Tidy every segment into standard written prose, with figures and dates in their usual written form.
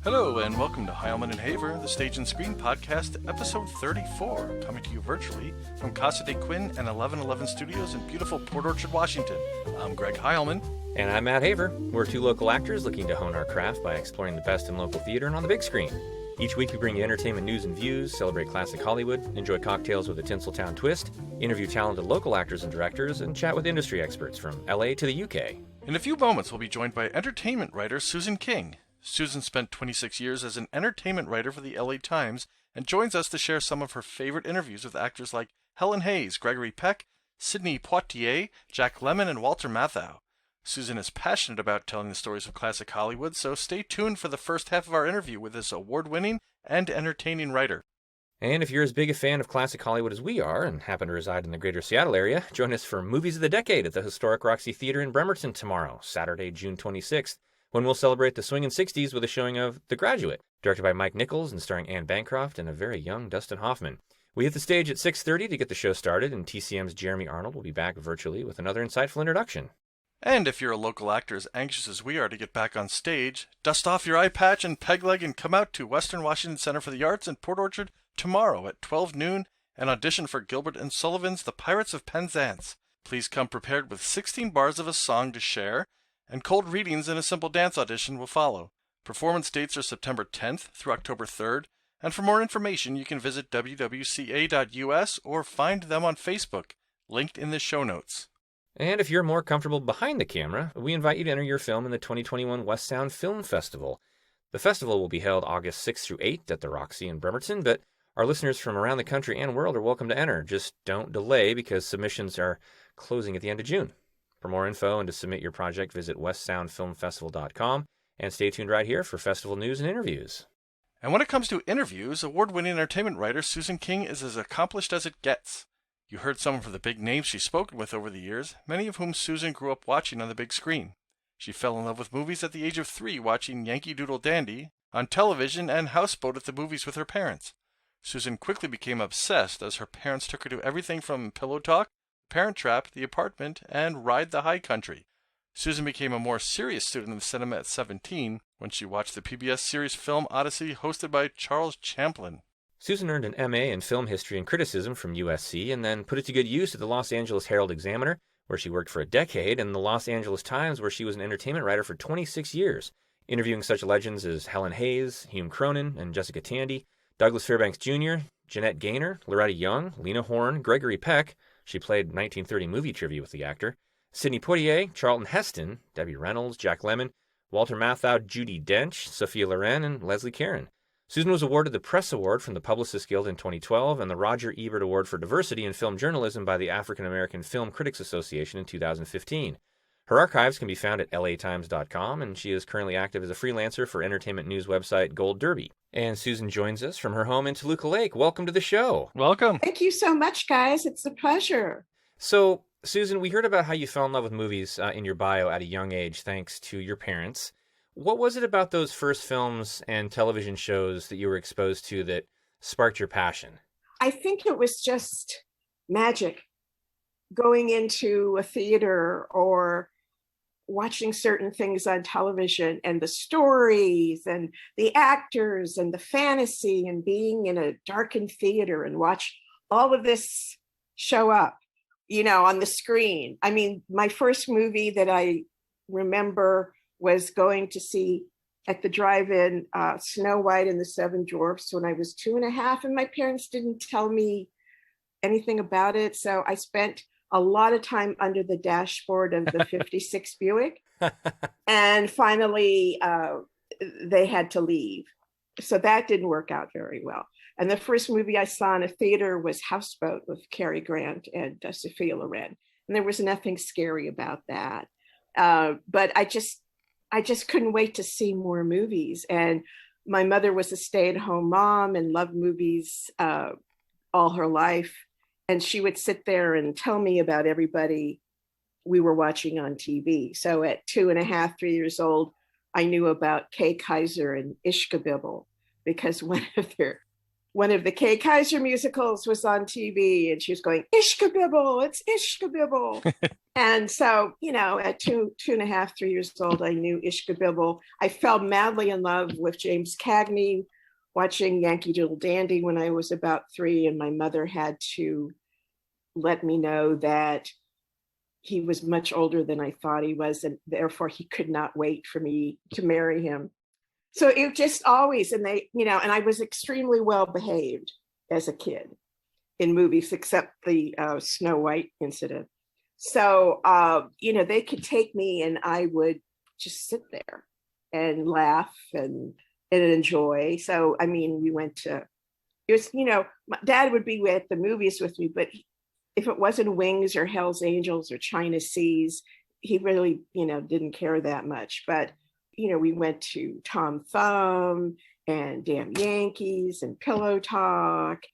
Hello, and welcome to Heilman Haver, the Stage and Screen Podcast, episode 34, coming to you virtually from Casa de Quinn and 1111 Studios in beautiful Port Orchard, Washington. I'm Greg Heilman. And I'm Matt Haver. We're two local actors looking to hone our craft by exploring the best in local theater and on the big screen. Each week we bring you entertainment news and views, celebrate classic Hollywood, enjoy cocktails with a Tinseltown twist, interview talented local actors and directors, and chat with industry experts from LA to the UK. In a few moments, we'll be joined by entertainment writer Susan King. Susan spent 26 years as an entertainment writer for the LA Times and joins us to share some of her favorite interviews with actors like Helen Hayes, Gregory Peck, Sidney Poitier, Jack Lemmon, and Walter Matthau. Susan is passionate about telling the stories of classic Hollywood, so stay tuned for the first half of our interview with this award-winning and entertaining writer. And if you're as big a fan of classic Hollywood as we are and happen to reside in the greater Seattle area, join us for Movies of the Decade at the Historic Roxy Theater in Bremerton tomorrow, Saturday, June 26th, when we'll celebrate the swinging 60s with a showing of The Graduate, directed by Mike Nichols and starring Anne Bancroft and a very young Dustin Hoffman. We hit the stage at 6:30 to get the show started, and TCM's Jeremy Arnold will be back virtually with another insightful introduction. And if you're a local actor as anxious as we are to get back on stage, dust off your eye patch and peg leg and come out to Western Washington Center for the Arts in Port Orchard tomorrow at 12 noon and audition for Gilbert and Sullivan's The Pirates of Penzance. Please come prepared with 16 bars of a song to share, and cold readings and a simple dance audition will follow. Performance dates are September 10th through October 3rd, and for more information you can visit WWCA.us or find them on Facebook, linked in the show notes. And if you're more comfortable behind the camera, we invite you to enter your film in the 2021 West Sound Film Festival. The festival will be held August 6th through 8th at the Roxy in Bremerton, but our listeners from around the country and world are welcome to enter. Just don't delay because submissions are closing at the end of June. For more info and to submit your project, visit westsoundfilmfestival.com and stay tuned right here for festival news and interviews. And when it comes to interviews, award-winning entertainment writer Susan King is as accomplished as it gets. You heard some of the big names she's spoken with over the years, many of whom Susan grew up watching on the big screen. She fell in love with movies at the age of 3 watching Yankee Doodle Dandy on television and Houseboat at the movies with her parents. Susan quickly became obsessed as her parents took her to everything from Pillow Talk, Parent Trap, The Apartment, and Ride the High Country. Susan became a more serious student of cinema at 17 when she watched the PBS series Film Odyssey hosted by Charles Champlin. Susan earned an MA in film history and criticism from USC and then put it to good use at the Los Angeles Herald-Examiner, where she worked for a decade, and the Los Angeles Times, where she was an entertainment writer for 26 years, interviewing such legends as Helen Hayes, Hume Cronin, and Jessica Tandy, Douglas Fairbanks Jr., Jeanette Gaynor, Loretta Young, Lena Horne, Gregory Peck — she played 1930 movie trivia with the actor — Sidney Poitier, Charlton Heston, Debbie Reynolds, Jack Lemmon, Walter Matthau, Judi Dench, Sophia Loren, and Leslie Caron. Susan was awarded the Press Award from the Publicists Guild in 2012 and the Roger Ebert Award for Diversity in Film Journalism by the African American Film Critics Association in 2015. Her archives can be found at latimes.com, and she is currently active as a freelancer for entertainment news website Gold Derby. And Susan joins us from her home in Toluca Lake. Welcome to the show. Welcome. Thank you so much, guys. It's a pleasure. So, Susan, we heard about how you fell in love with movies in your bio at a young age thanks to your parents. What was it about those first films and television shows that you were exposed to that sparked your passion? I think it was just magic. Going into a theater or watching certain things on television and the stories and the actors and the fantasy and being in a darkened theater and watch all of this show up, on the screen. I mean, my first movie that I remember was going to see at the drive-in Snow White and the Seven Dwarfs when I was 2.5, and my parents didn't tell me anything about it. So I spent a lot of time under the dashboard of the 56 Buick. And finally, they had to leave. So that didn't work out very well. And the first movie I saw in a theater was Houseboat with Cary Grant and Sophia Loren. And there was nothing scary about that. But I just couldn't wait to see more movies. And my mother was a stay-at-home mom and loved movies all her life. And she would sit there and tell me about everybody we were watching on TV. So at 2.5, 3 years old, I knew about Kay Kaiser and Ishka Bibble because one of their one of the Kay Kaiser musicals was on TV, and she was going, Ishkabibble, it's Ishkabibble. And so, at two and a half, 3 years old, I knew Ishkabibble. I fell madly in love with James Cagney, watching Yankee Doodle Dandy when I was about 3, and my mother had to let me know that he was much older than I thought he was, and therefore he could not wait for me to marry him. So it just always, and I was extremely well behaved as a kid in movies, except the Snow White incident. So, they could take me and I would just sit there and laugh and enjoy. So, we went to, my dad would be at the movies with me, but if it wasn't Wings or Hell's Angels or China Seas, he really, didn't care that much. But we went to Tom Thumb and Damn Yankees and Pillow Talk,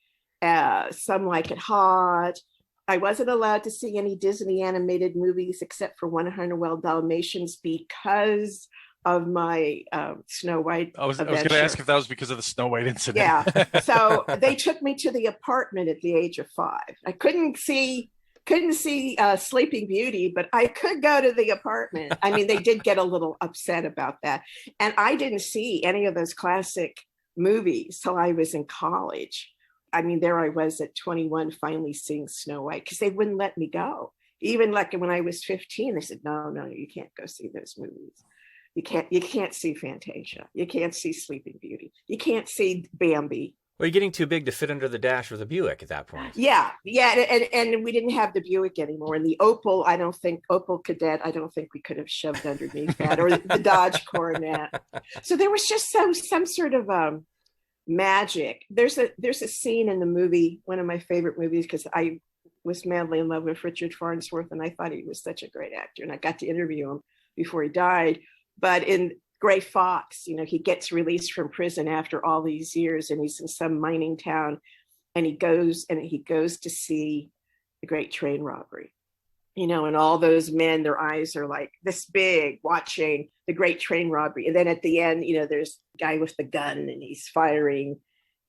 Some Like It Hot. I wasn't allowed to see any Disney animated movies except for 101 Dalmatians because of my Snow White I was going to ask if that was because of the Snow White incident. Yeah. So they took me to the apartment at the age of 5. I couldn't see Sleeping Beauty, but I could go to the apartment. They did get a little upset about that. And I didn't see any of those classic movies till I was in college. There I was at 21, finally seeing Snow White, because they wouldn't let me go. Even like when I was 15, they said, no, you can't go see those movies. You can't see Fantasia. You can't see Sleeping Beauty. You can't see Bambi. Well, you're getting too big to fit under the dash of the Buick at that point. Yeah. And we didn't have the Buick anymore. And the Opel Cadet, I don't think we could have shoved underneath that, or the Dodge Coronet. So there was just some sort of magic. There's a scene in the movie, one of my favorite movies, because I was madly in love with Richard Farnsworth, and I thought he was such a great actor, and I got to interview him before he died. But in Gray Fox, he gets released from prison after all these years, and he's in some mining town, and he goes to see the Great Train Robbery, and all those men, their eyes are like this big watching the Great Train Robbery. And then at the end, there's a guy with the gun and he's firing,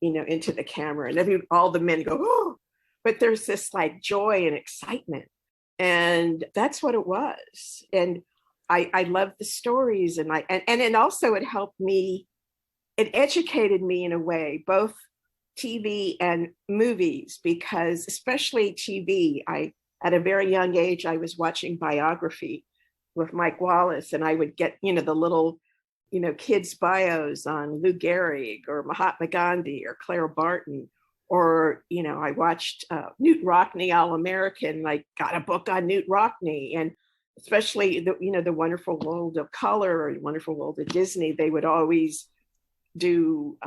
into the camera, and all the men go, oh, but there's this like joy and excitement. And that's what it was. And I love the stories, and it also, it helped me, it educated me in a way, both TV and movies, because especially TV, at a very young age, I was watching Biography with Mike Wallace, and I would get, the little, kids' bios on Lou Gehrig or Mahatma Gandhi or Clara Barton, or, I watched Newt Rockney, All-American, like got a book on Newt Rockney, and especially the Wonderful World of Color or Wonderful World of Disney, they would always do,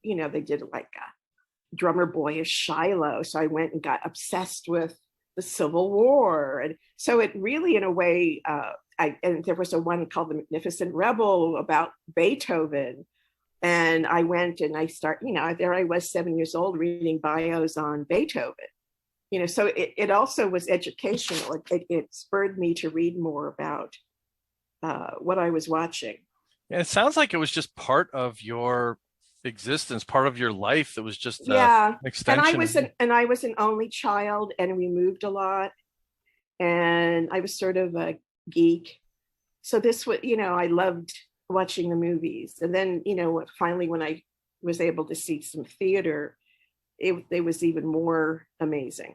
they did like a Drummer Boy as Shiloh. So I went and got obsessed with the Civil War. And so it really, in a way, and there was a one called The Magnificent Rebel about Beethoven. And I went and there I was 7 years old reading bios on Beethoven. So it also was educational. It spurred me to read more about what I was watching. Yeah, it sounds like it was just part of your existence, part of your life. That was just an extension. And I was an only child, and we moved a lot, and I was sort of a geek. So this was, I loved watching the movies. And then, finally, when I was able to see some theater, it was even more amazing.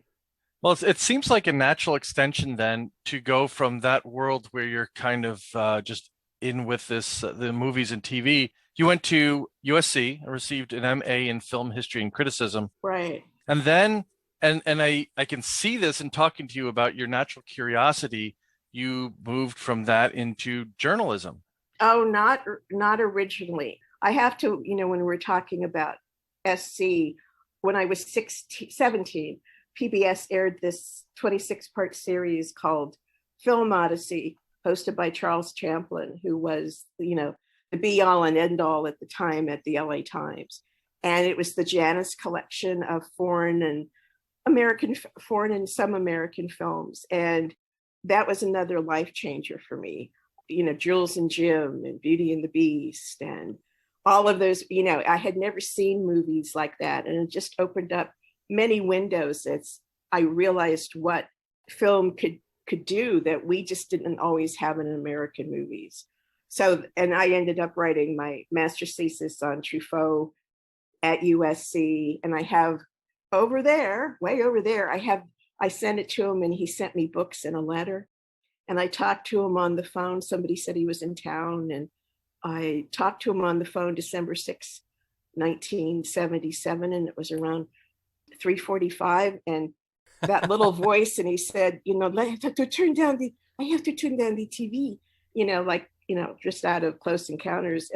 Well, it seems like a natural extension then to go from that world where you're kind of just in with this, the movies and TV. You went to USC and received an MA in Film History and Criticism. Right. And then, and I can see this in talking to you about your natural curiosity, you moved from that into journalism. Oh, not originally. I have to, when we're talking about SC, when I was 17, PBS aired this 26-part series called Film Odyssey, hosted by Charles Champlin, who was, the be-all and end-all at the time at the LA Times. And it was the Janus collection of foreign and some American films. And that was another life changer for me. Jules and Jim and Beauty and the Beast and all of those, I had never seen movies like that. And it just opened up many windows. I realized what film could do that we just didn't always have in American movies. So, and I ended up writing my master's thesis on Truffaut at USC. And I have over there, way over there, I sent it to him and he sent me books and a letter. And I talked to him on the phone. Somebody said he was in town, and I talked to him on the phone December 6, 1977, and it was around 3:45. And that little voice, and he said, I have to turn down the TV, just out of Close Encounters.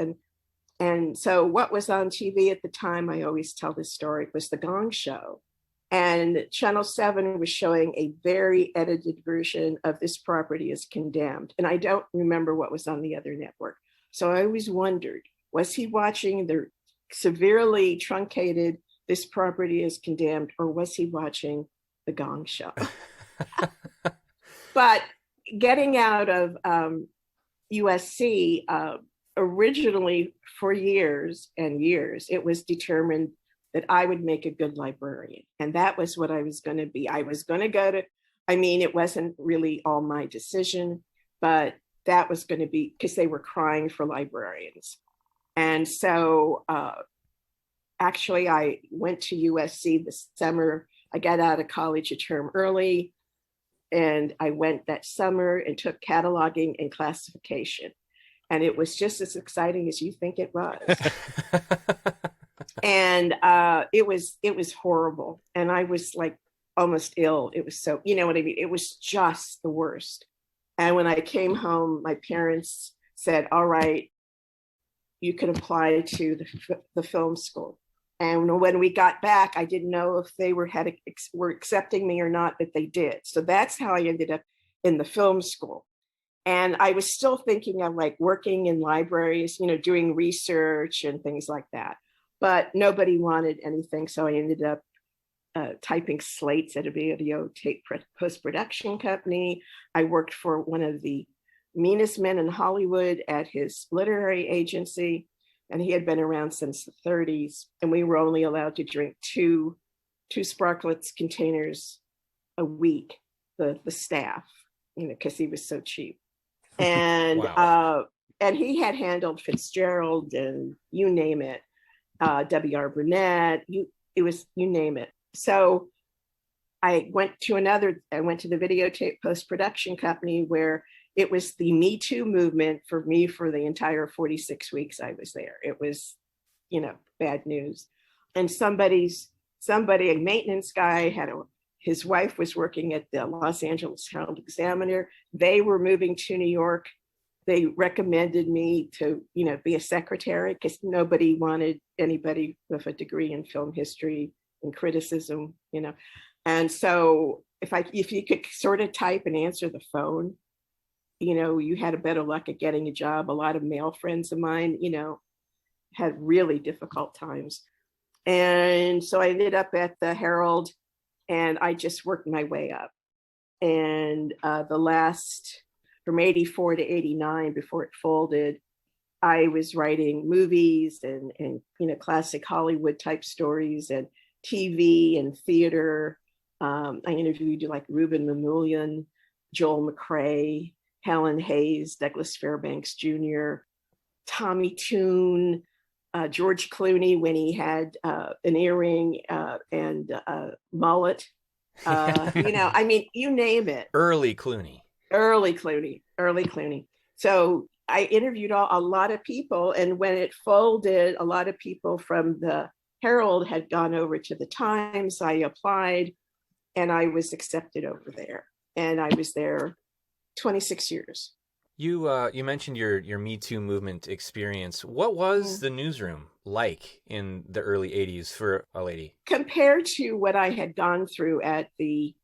And so what was on TV at the time, I always tell this story, was The Gong Show. And Channel 7 was showing a very edited version of This Property is Condemned. And I don't remember what was on the other network. So I always wondered, was he watching the severely truncated This Property is Condemned, or was he watching The Gong Show? But getting out of USC, originally for years and years, it was determined that I would make a good librarian. And that was what I was going to be. I was going to go to, it wasn't really all my decision, but that was going to be, because they were crying for librarians. And so actually I went to USC this summer. I got out of college a term early, and I went that summer and took cataloging and classification. And it was just as exciting as you think it was. And it was horrible. And I was like almost ill. It was so, you know what I mean? It was just the worst. And when I came home, my parents said, all right, you can apply to the film school. And when we got back, I didn't know if they were accepting me or not, but they did. So that's how I ended up in the film school. And I was still thinking of like working in libraries, doing research and things like that. But nobody wanted anything. So I ended up typing slates at a videotape post-production company. I worked for one of the meanest men in Hollywood at his literary agency. And he had been around since the 30s. And we were only allowed to drink two Sparkletts containers a week, the staff, because he was so cheap. And Wow. And he had handled Fitzgerald and you name it, W.R. Burnett, you name it. So I went to the videotape post-production company where it was the Me Too movement for me for the entire 46 weeks I was there. It was, bad news. And a maintenance guy his wife was working at the Los Angeles Herald Examiner. They were moving to New York. They recommended me to, be a secretary because nobody wanted anybody with a degree in film history and criticism, And so if you could sort of type and answer the phone, you had a better luck at getting a job. A lot of male friends of mine, had really difficult times. And so I ended up at the Herald and I just worked my way up. And from 84 to 89, before it folded, I was writing movies and classic Hollywood type stories and TV and theater. I interviewed like Reuben Mamoulian, Joel McCrea, Helen Hayes, Douglas Fairbanks Jr., Tommy Tune, George Clooney when he had an earring and a mullet. You name it. Early Clooney. So I interviewed a lot of people, and when it folded, a lot of people from the Herald had gone over to the Times. I applied, and I was accepted over there, and I was there 26 years. You mentioned your Me Too movement experience. What was the newsroom like in the early 80s for a lady? Compared to what I had gone through at the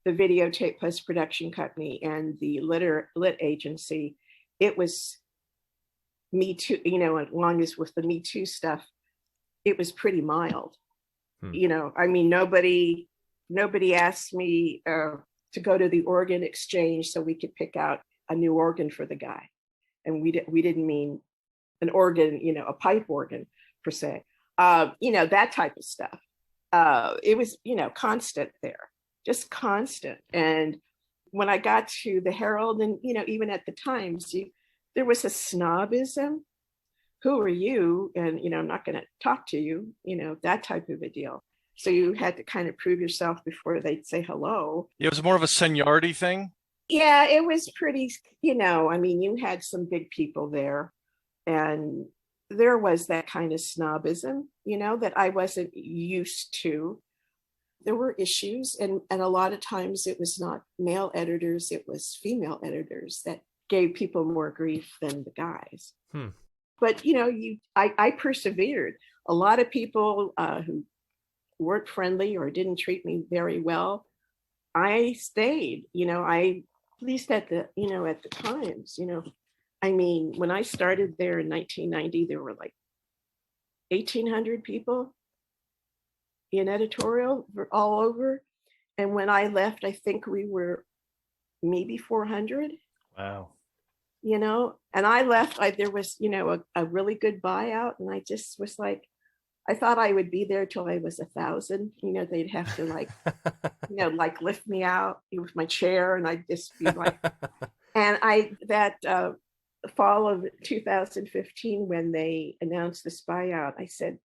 videotape post-production company and the lit agency, it was Me Too, as long as with the Me Too stuff, it was pretty mild. Nobody asked me to go to the organ exchange so we could pick out a new organ for the guy. And we didn't mean an organ, a pipe organ per se, that type of stuff. It was, constant there, just constant. And when I got to the Herald and, even at the Times, there was a snobism. Who are you? And, I'm not going to talk to you, that type of a deal. So you had to kind of prove yourself before they'd say hello. It was more of a seniority thing. Yeah, it was pretty, you had some big people there, and there was that kind of snobism, that I wasn't used to. There were issues, and a lot of times it was not male editors, it was female editors that gave people more grief than the guys. But, I persevered. A lot of people who weren't friendly or didn't treat me very well, I stayed, at least at the Times, when I started there in 1990, there were like 1,800 people in editorial all over. And when I left, I think we were maybe 400. Wow. And I left, there was, a really good buyout. And I just was like, I thought I would be there till I was 1,000. They'd have to like lift me out with my chair, and I'd just be like, and that fall of 2015, when they announced this buyout, I said,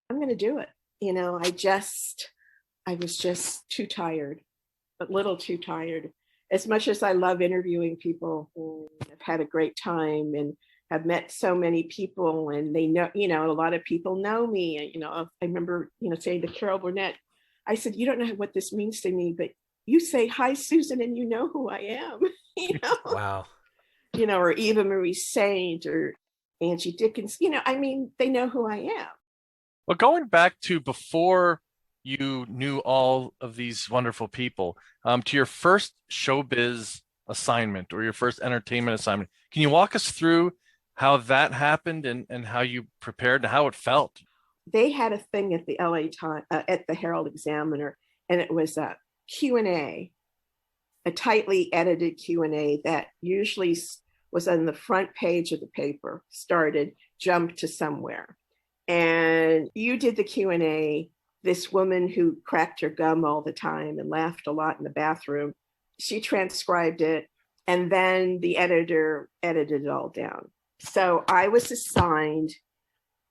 I'm going to do it. I was just too tired, a little too tired. As much as I love interviewing people, I've had a great time and have met so many people, and they know, a lot of people know me. I remember, saying to Carol Burnett, I said, you don't know what this means to me, but you say, hi, Susan, and you know who I am, Wow. Or Eva Marie Saint or Angie Dickens, they know who I am. Well, going back to before you knew all of these wonderful people, to your first showbiz assignment or your first entertainment assignment, can you walk us through how that happened and how you prepared and how it felt? They had a thing at the LA Times, at the Herald Examiner, and it was a Q&A, a tightly edited Q&A that usually was on the front page of the paper, jumped to somewhere. And you did the Q&A. This woman who cracked her gum all the time and laughed a lot in the bathroom, she transcribed it, and then the editor edited it all down. So I was assigned,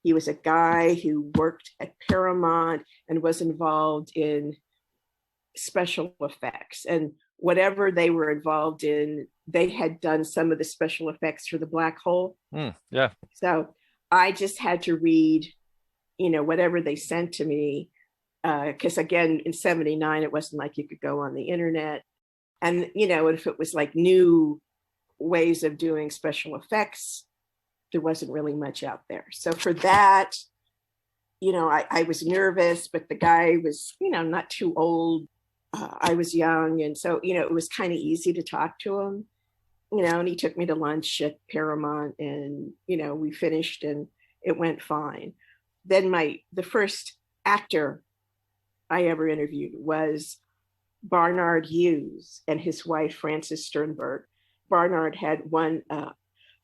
he was a guy who worked at Paramount and was involved in special effects, and whatever they were involved in, they had done some of the special effects for the black hole. Yeah. So I just had to read, whatever they sent to me, because again, in 79, it wasn't like you could go on the internet. And, if it was like new ways of doing special effects, there wasn't really much out there. So for that, I was nervous, but the guy was, not too old. I was young. And so, it was kind of easy to talk to him, and he took me to lunch at Paramount, and, we finished and it went fine. Then the first actor I ever interviewed was Barnard Hughes and his wife, Frances Sternberg. Barnard had won a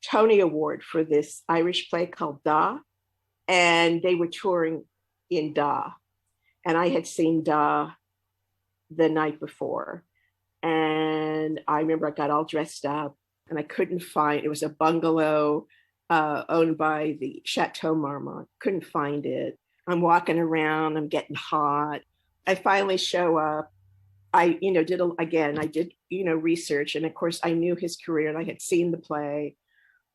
Tony Award for this Irish play called Da, and they were touring in Da. And I had seen Da the night before. And I remember I got all dressed up, and I couldn't find, it was a bungalow owned by the Chateau Marmont. Couldn't find it. I'm walking around, I'm getting hot. I finally show up. I did research. And of course I knew his career, and I had seen the play,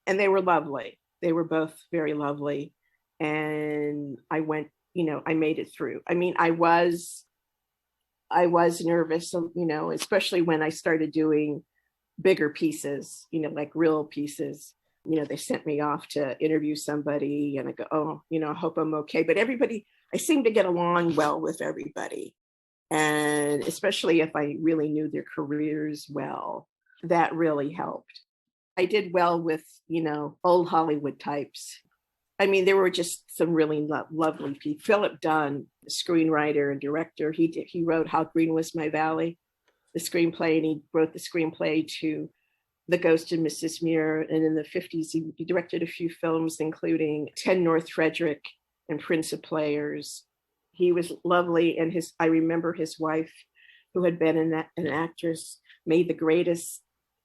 and they were lovely. They were both very lovely. And I went, I made it through. I was nervous, especially when I started doing bigger pieces, like real pieces. They sent me off to interview somebody, and I go, oh, I hope I'm okay. But everybody, I seemed to get along well with everybody. And especially if I really knew their careers well, that really helped. I did well with, old Hollywood types. There were just some really lovely people. Philip Dunn, the screenwriter and director, he wrote How Green Was My Valley, the screenplay, and he wrote the screenplay to The Ghost of Mrs. Muir. And in the 50s, he directed a few films, including 10 North Frederick and Prince of Players. He was lovely. And I remember his wife, who had been an actress, made the greatest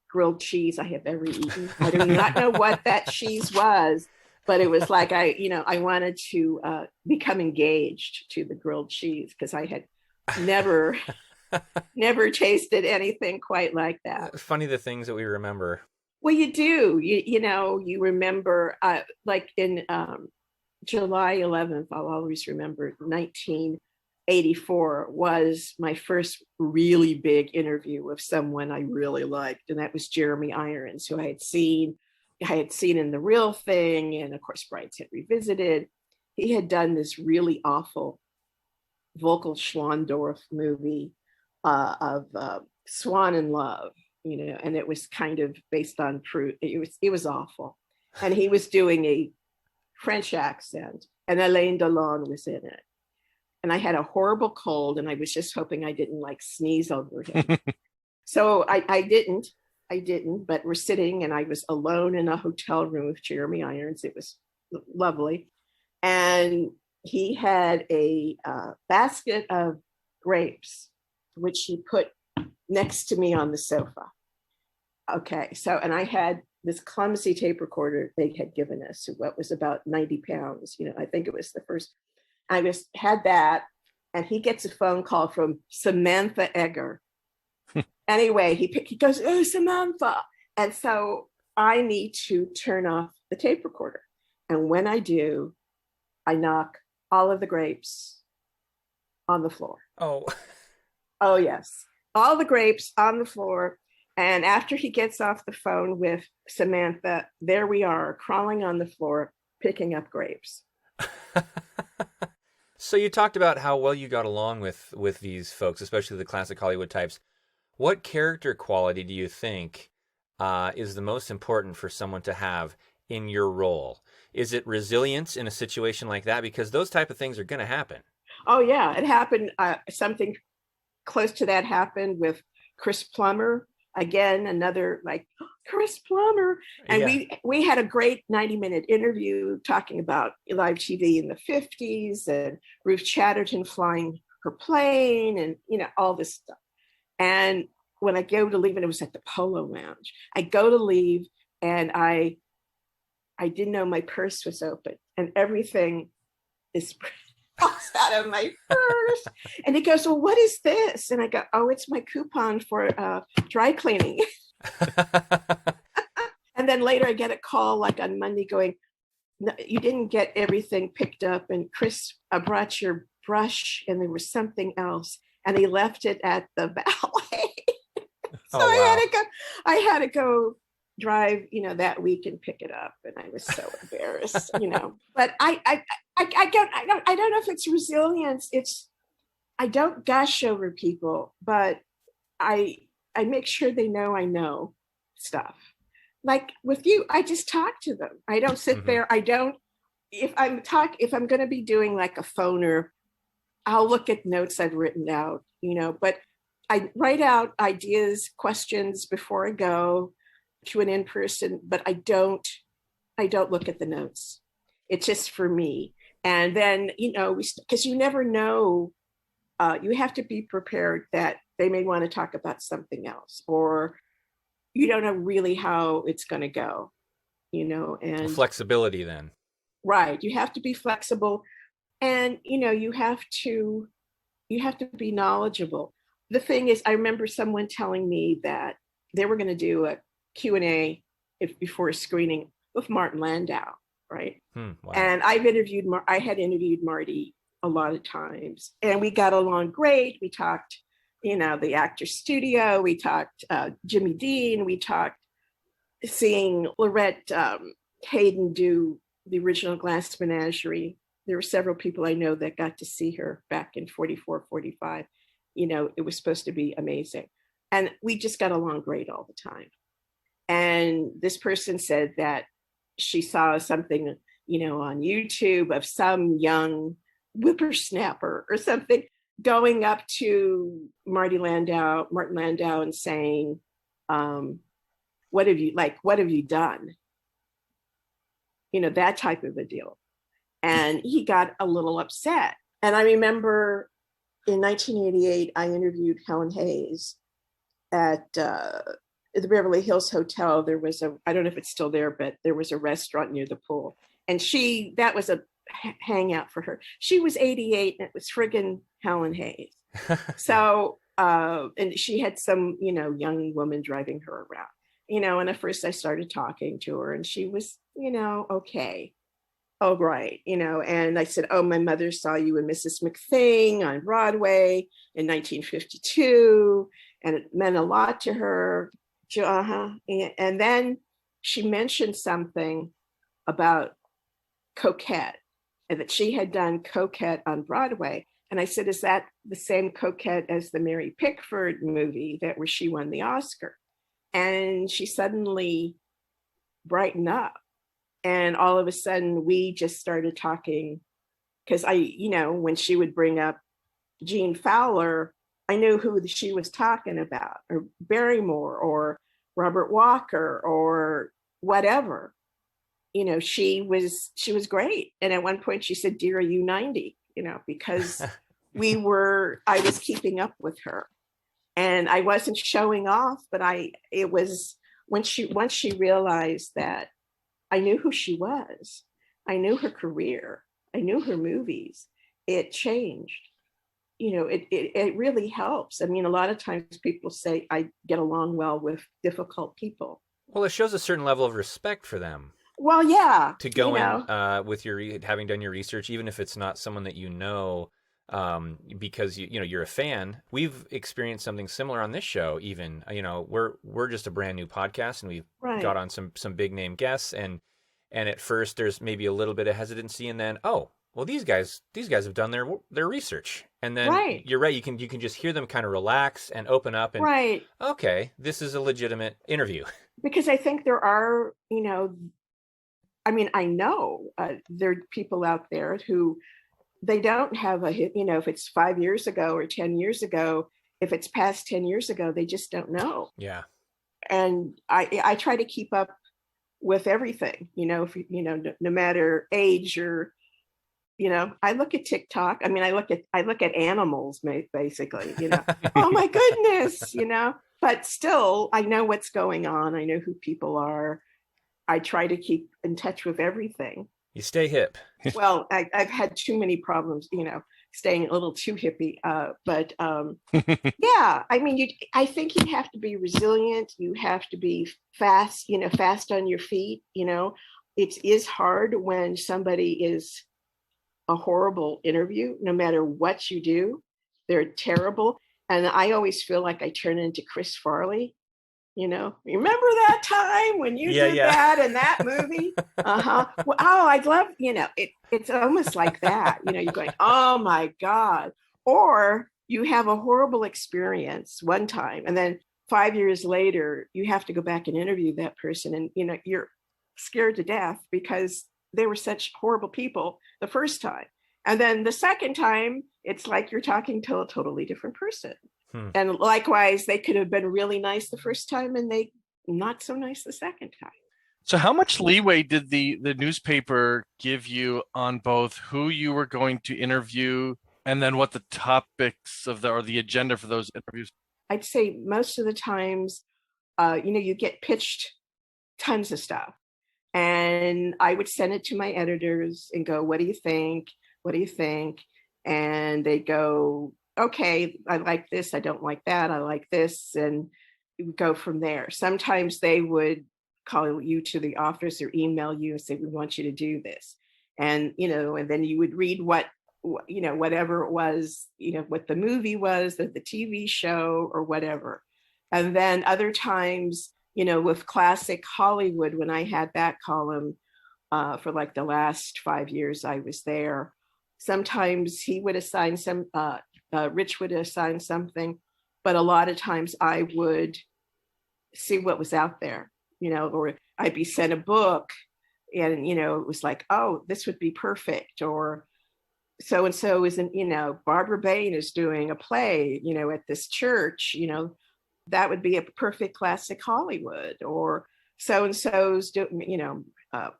grilled cheese I have ever eaten. I do not know what that cheese was, but it was like I wanted to become engaged to the grilled cheese because I had never tasted anything quite like that. Funny the things that we remember. Well, you do. You remember like in July 11th, I'll always remember 1984 was my first really big interview with someone I really liked. And that was Jeremy Irons, who I had seen in The Real Thing. And of course, Brideshead Revisited. He had done this really awful Volker Schlondorf movie of Swan in Love, and it was kind of based on true. It was awful. And he was doing a French accent, and Alain Delon was in it. And I had a horrible cold, and I was just hoping I didn't like sneeze over him. So I didn't, but we're sitting, and I was alone in a hotel room with Jeremy Irons. It was lovely. And he had a basket of grapes, which he put next to me on the sofa. Okay, and I had this clumsy tape recorder they had given us, what was about 90 pounds. I think it was the first. Had that, and he gets a phone call from Samantha Egger. Anyway, he goes, "Oh, Samantha." And so I need to turn off the tape recorder. And when I do, I knock all of the grapes on the floor. Oh. Oh, yes. All the grapes on the floor. And after he gets off the phone with Samantha, there we are, crawling on the floor, picking up grapes. So you talked about how well you got along with these folks, especially the classic Hollywood types. What character quality do you think is the most important for someone to have in your role? Is it resilience in a situation like that? Because those type of things are going to happen. Oh, yeah. It happened. Something close to that happened with Chris Plummer. Again, another like Chris Plummer. And yeah. we had a great 90-minute interview talking about live TV in the 50s and Ruth Chatterton flying her plane and, all this stuff. And when I go to leave, and it was at the Polo Lounge, I go to leave and I didn't know my purse was open and everything is falls out of my purse. And he goes, "Well, what is this?" And I go, "Oh, it's my coupon for dry cleaning." And then later I get a call like on Monday going, "No, you didn't get everything picked up. And Chris brought your brush and there was something else. And he left it at the ballet." So wow. I had to go drive, that week and pick it up. And I was so embarrassed, but I don't know if it's resilience. I don't gush over people, but I make sure they know I know stuff. Like with you, I just talk to them. I don't sit there. If I'm going to be doing like a phoner, I'll look at notes I've written out, but I write out ideas, questions before I go to an in-person, but I don't look at the notes. It's just for me. And then, because you never know, you have to be prepared that they may want to talk about something else, or you don't know really how it's going to go, and flexibility then. Right. You have to be flexible and, you have to be knowledgeable. The thing is, I remember someone telling me that they were going to do a Q&A before a screening with Martin Landau. Right. Wow. And I had interviewed Marty a lot of times and we got along great. We talked, the Actors Studio, we talked Jimmy Dean, we talked seeing Lorette Hayden do the original Glass Menagerie. There were several people I know that got to see her back in 44, 45. It was supposed to be amazing. And we just got along great all the time. And this person said that she saw something, on YouTube of some young whippersnapper or something going up to Martin Landau and saying, what have you done? That type of a deal. And he got a little upset. And I remember in 1988, I interviewed Helen Hayes at the Beverly Hills Hotel. There was I don't know if it's still there, but there was a restaurant near the pool. And that was a hangout for her. She was 88 and it was friggin' Helen Hayes. So, and she had some, young woman driving her around, and at first I started talking to her and she was, okay. Oh, right. And I said, oh, my mother saw you in Mrs. McThing on Broadway in 1952. And it meant a lot to her. And then she mentioned something about Coquette and that she had done Coquette on Broadway. And I said, is that the same Coquette as the Mary Pickford movie where she won the Oscar? And she suddenly brightened up. And all of a sudden we just started talking because when she would bring up Jean Fowler, I knew who she was talking about, or Barrymore or Robert Walker or whatever. She was great. And at one point she said, dear, are you 90? Because I was keeping up with her and I wasn't showing off, but it was once she realized that I knew who she was, I knew her career, I knew her movies, it changed. It really helps. I mean, a lot of times people say I get along well with difficult people. Well, it shows a certain level of respect for them. Well, yeah. To go in with having done your research, even if it's not someone that because you're a fan. We've experienced something similar on this show. Even we're just a brand new podcast, and we've got on some big name guests, and at first there's maybe a little bit of hesitancy, and then well, these guys have done their research, and then you're right. You can just hear them kind of relax and open up, and okay, this is a legitimate interview. Because I think there are, I know there are people out there who they don't have a hit, if it's 5 years ago or 10 years ago, if it's past 10 years ago, they just don't know. Yeah. And I try to keep up with everything, if no matter age or, I look at TikTok. I mean, I look at animals basically, oh my goodness, but still I know what's going on. I know who people are. I try to keep in touch with everything. You stay hip. Well, I've had too many problems, staying a little too hippie. But yeah, I mean, I think you have to be resilient. You have to be fast, fast on your feet. It is hard when somebody is a horrible interview, no matter what you do. They're terrible. And I always feel like I turn into Chris Farley. Remember that time when you did that in that movie? Well, I'd love, it's almost like that. You're going, oh my God. Or you have a horrible experience one time, and then 5 years later, you have to go back and interview that person. And, you're scared to death because they were such horrible people the first time. And then the second time, it's like you're talking to a totally different person. And likewise, they could have been really nice the first time and they not so nice the second time. So how much leeway did the newspaper give you on both who you were going to interview and then what the topics of the agenda for those interviews? I'd say most of the times, you get pitched tons of stuff. And I would send it to my editors and go, what do you think? What do you think? And they go, okay, I like this. I don't like that. I like this. And we would go from there. Sometimes they would call you to the office or email you and say, we want you to do this. And, and then you would read whatever it was, what the movie was, the TV show or whatever. And then other times, with classic Hollywood, when I had that column for like the last 5 years I was there, sometimes he would assign Rich would assign something, but a lot of times I would see what was out there, or I'd be sent a book and, it was like, oh, this would be perfect. Or so-and-so isn't, Barbara Bain is doing a play, at this church, that would be a perfect classic Hollywood, or so-and-so's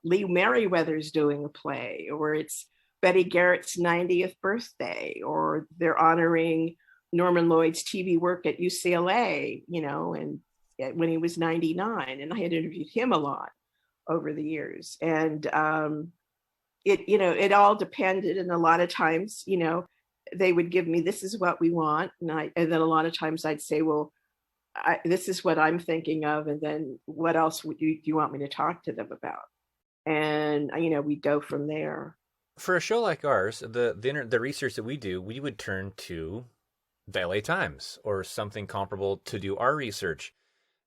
Lee Merriweather's doing a play, or it's Betty Garrett's 90th birthday, or they're honoring Norman Lloyd's TV work at UCLA, and when he was 99, and I had interviewed him a lot over the years. And it all depended. And a lot of times, they would give me, this is what we want. And then a lot of times I'd say, well, this is what I'm thinking of. And then what else do you want me to talk to them about? And, we'd go from there. For a show like ours, the research that we do, we would turn to the LA Times or something comparable to do our research.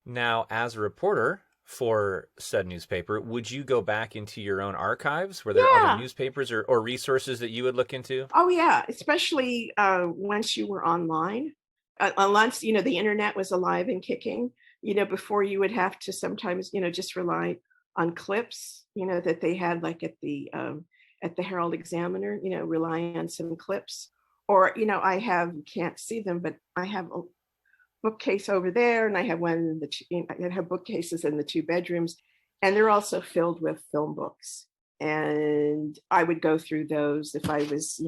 Now, as a reporter for said newspaper, would you go back into your own archives? Were there other newspapers or resources that you would look into? Oh, yeah, especially once you were online. Once, the internet was alive and kicking, before you would have to sometimes, just rely on clips, that they had like at the Herald Examiner, rely on some clips. Or, you can't see them, but I have a bookcase over there, and I have one I have bookcases in the 2 bedrooms, and they're also filled with film books. And I would go through those if I was,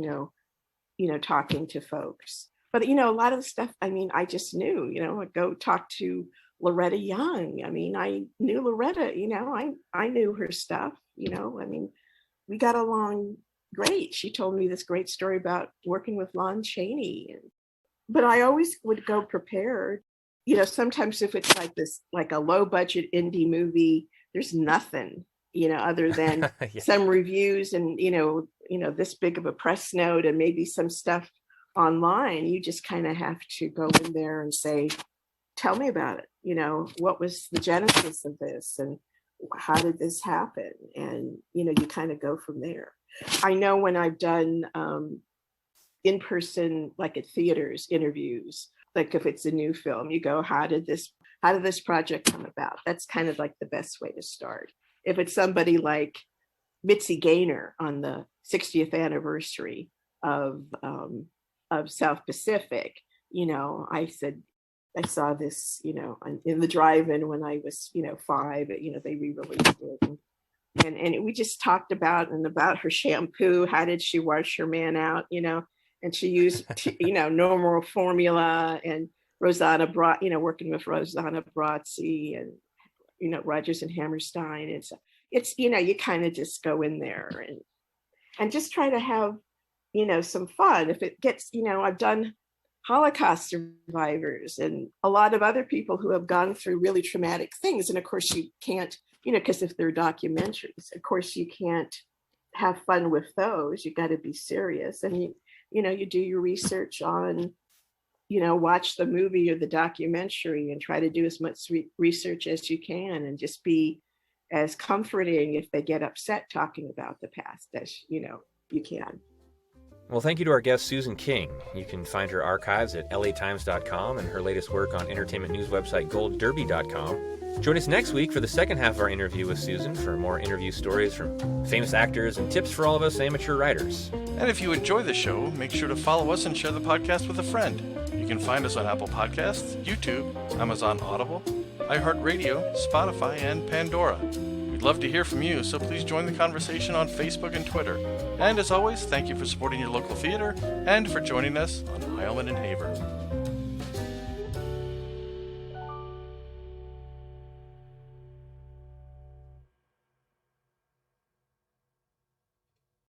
talking to folks. But, a lot of the stuff, I just knew, I'd go talk to Loretta Young. I knew Loretta, I knew her stuff, we got along great. She told me this great story about working with Lon Chaney. But I always would go prepared. Sometimes if it's like a low budget indie movie, there's nothing, other than some reviews and, this big of a press note and maybe some stuff online. You just kind of have to go in there and say, tell me about it. What was the genesis of this? And how did this happen? And, you kind of go from there. I know when I've done in-person, like at theaters, interviews, like if it's a new film, you go, how did this project come about? That's kind of like the best way to start. If it's somebody like Mitzi Gaynor on the 60th anniversary of South Pacific, I said, I saw this, in the drive-in when I was, 5, they re-released it. And we just talked about her shampoo. How did she wash her man out? And she used, normal formula, and Rosanna working with Rosanna Brazzi and, Rodgers and Hammerstein. And so it's, you kind of just go in there and just try to have, some fun. If it gets, I've done Holocaust survivors and a lot of other people who have gone through really traumatic things. And of course you can't, because if they're documentaries, of course you can't have fun with those. You got to be serious. And you do your research on, watch the movie or the documentary and try to do as much research as you can, and just be as comforting if they get upset talking about the past as, you can. Well, thank you to our guest, Susan King. You can find her archives at latimes.com and her latest work on entertainment news website goldderby.com. Join us next week for the second half of our interview with Susan for more interview stories from famous actors and tips for all of us amateur writers. And if you enjoy the show, make sure to follow us and share the podcast with a friend. You can find us on Apple Podcasts, YouTube, Amazon Audible, iHeartRadio, Spotify, and Pandora. We'd love to hear from you, so please join the conversation on Facebook and Twitter. And as always, thank you for supporting your local theater and for joining us on Heilman Haver.